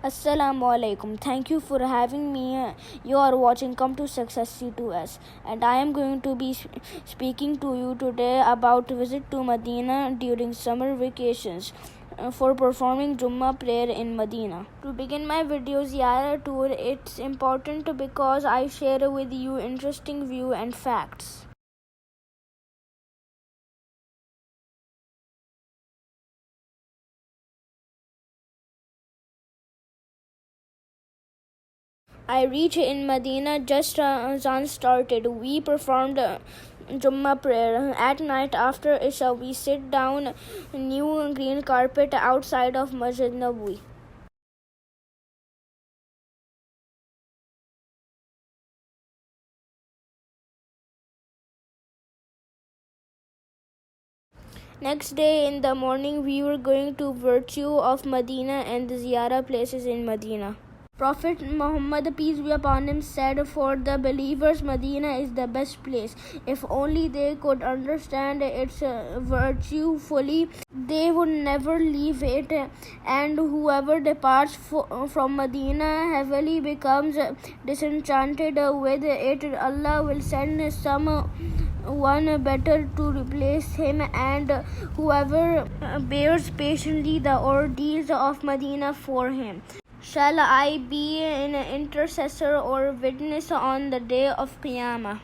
Assalamu alaikum. Thank you for having me. You are watching Come to Success C2S, and I am going to be speaking to you today about visit to Medina during summer vacations for performing Jummah prayer in Medina. To begin my video Ziyarah tour, it's important because I share with you interesting view and facts. I reached in Medina just as Azan started. We performed Jummah prayer. At night after Isha, we sit down new green carpet outside of Masjid Nabawi. Next day in the morning, we were going to Virtue of Medina and the ziyarah places in Medina. Prophet Muhammad, peace be upon him, said, "For the believers, Medina is the best place. If only they could understand its virtue fully, they would never leave it. And whoever departs from Medina heavily becomes disenchanted with it. Allah will send someone better to replace him, and whoever bears patiently the ordeals of Medina for him. Shall I be an intercessor or witness on the day of Qiyamah?"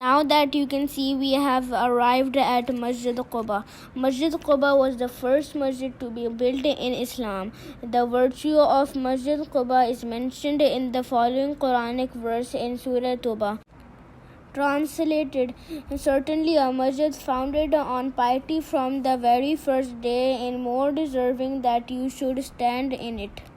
Now that you can see, we have arrived at Masjid Quba. Masjid Quba was the first masjid to be built in Islam. The virtue of Masjid Quba is mentioned in the following Quranic verse in Surah Tawbah. Translated, certainly a masjid founded on piety from the very first day, and more deserving that you should stand in it.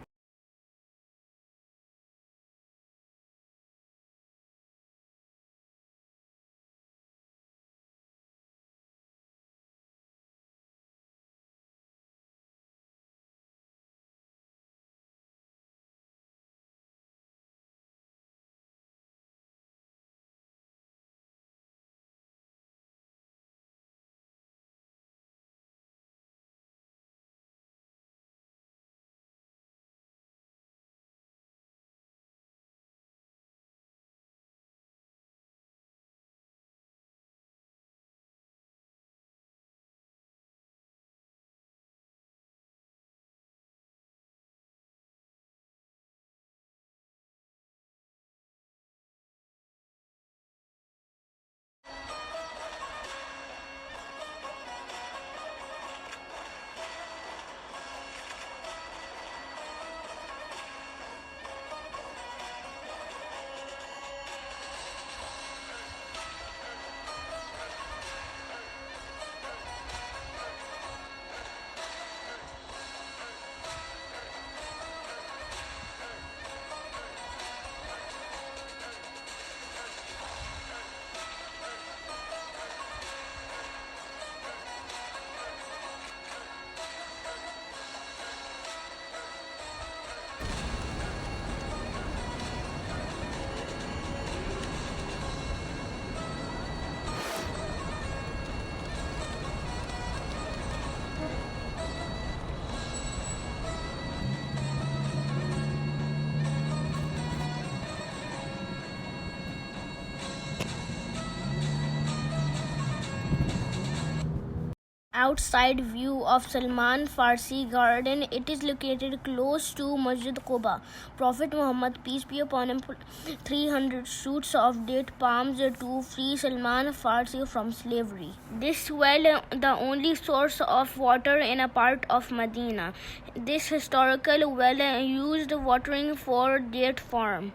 Outside view of Salman Farsi Garden. It is located close to Masjid Quba. Prophet Muhammad, peace be upon him, put 300 shoots of date palms to free Salman Farsi from slavery. This well, the only source of water in a part of Medina. This historical well used watering for date farm.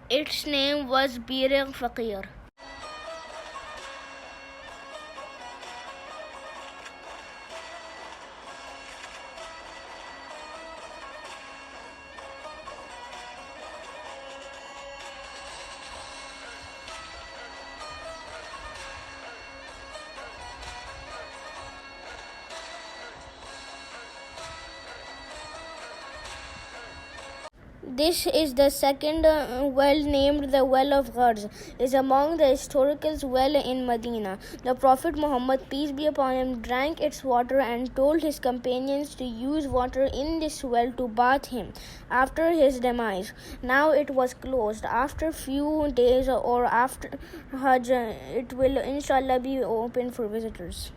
Its name was Bir Faqir. This is the second well named the Well of Ghars, is among the historical well in Medina. The Prophet Muhammad, peace be upon him, drank its water and told his companions to use water in this well to bath him after his demise. Now it was closed. After few days or after Hajj, it will inshallah be open for visitors.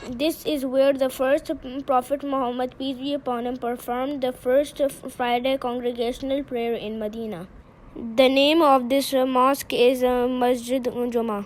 This is where the first Prophet Muhammad, peace be upon him, performed the first Friday congregational prayer in Medina. The name of this mosque is Masjid Juma.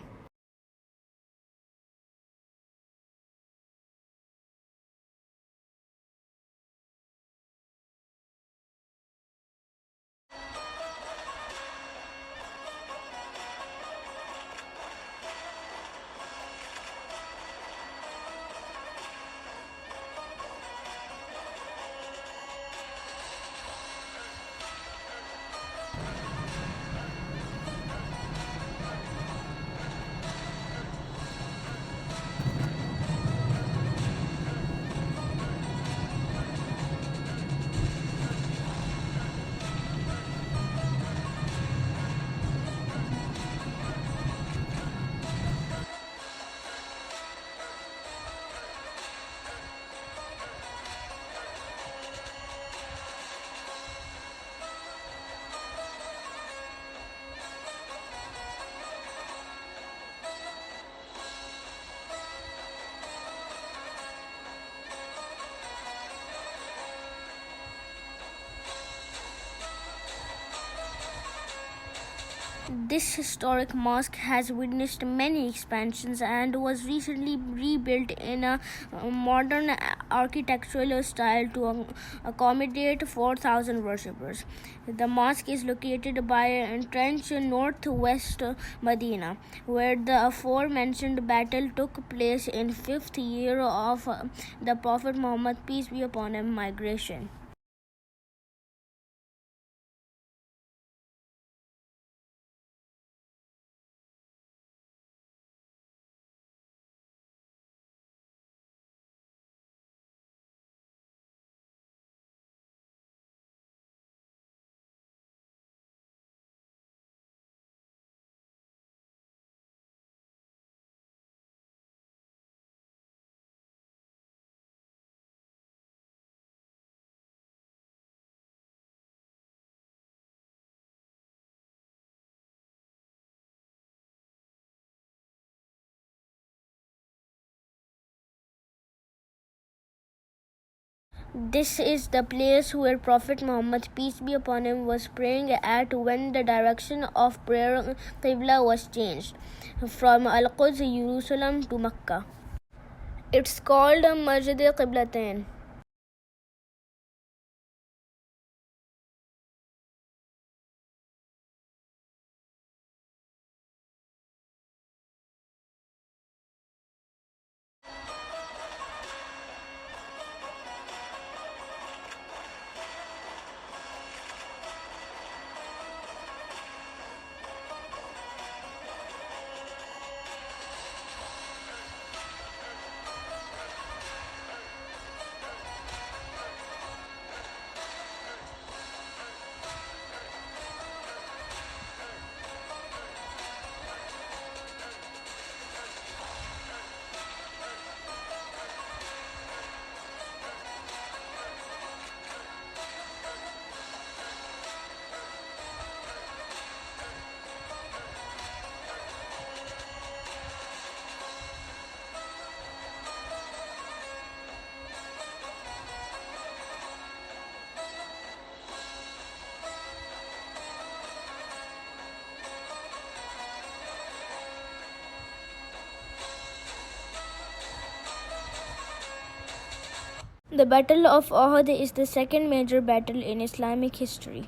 This historic mosque has witnessed many expansions and was recently rebuilt in a modern architectural style to accommodate 4,000 worshippers. The mosque is located by trench northwest Medina, where the aforementioned battle took place in 5th year of the Prophet Muhammad, peace be upon him, migration. This is the place where Prophet Muhammad, peace be upon him, was praying at when the direction of prayer Qibla was changed from Al-Quds, Jerusalem to Mecca. It's called Masjid Qiblatain. The Battle of Uhud is the second major battle in Islamic history.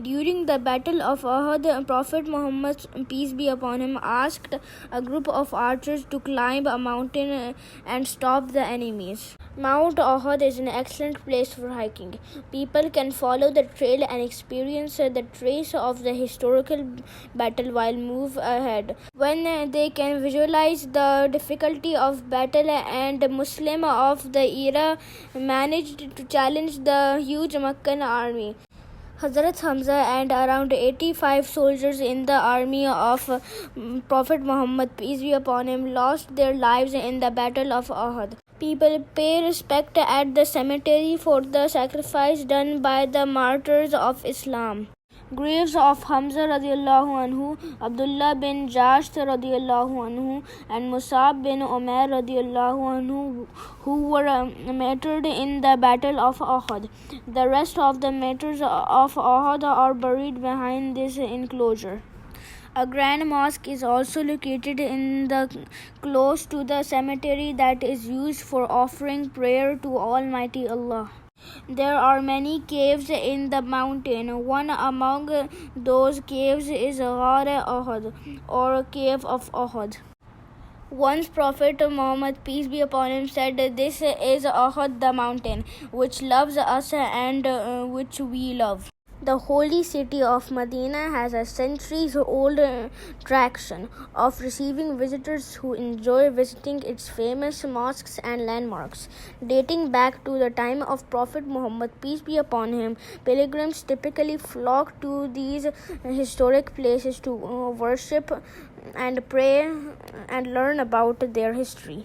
During the Battle of Uhud, Prophet Muhammad, peace be upon him, asked a group of archers to climb a mountain and stop the enemies. Mount Uhud is an excellent place for hiking. People can follow the trail and experience the trace of the historical battle while move ahead. When they can visualize the difficulty of battle and Muslim of the era managed to challenge the huge Meccan army. Hazrat Hamza and around 85 soldiers in the army of Prophet Muhammad, peace be upon him, lost their lives in the Battle of Uhud. People pay respect at the cemetery for the sacrifice done by the martyrs of Islam. Graves of Hamza radiallahu anhu, Abdullah bin Jash radiallahu anhu, and Musab bin Umair radiallahu anhu, who were martyred in the Battle of Uhud. The rest of the martyrs of Uhud are buried behind this enclosure. A grand mosque is also located in the close to the cemetery that is used for offering prayer to Almighty Allah. There are many caves in the mountain. One among those caves is Ghar Uhud, or Cave of Uhud. Once Prophet Muhammad, peace be upon him, said, "This is Uhud, the mountain, which loves us and which we love." The holy city of Madinah has a centuries-old tradition of receiving visitors who enjoy visiting its famous mosques and landmarks. Dating back to the time of Prophet Muhammad, peace be upon him, pilgrims typically flock to these historic places to worship and pray and learn about their history.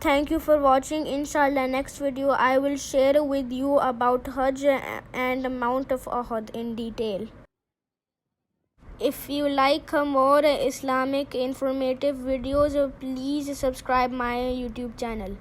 Thank you for watching. Inshallah, next video I will share with you about Hajj and Mount of Uhud in detail. If you like more Islamic informative videos, please subscribe my YouTube channel.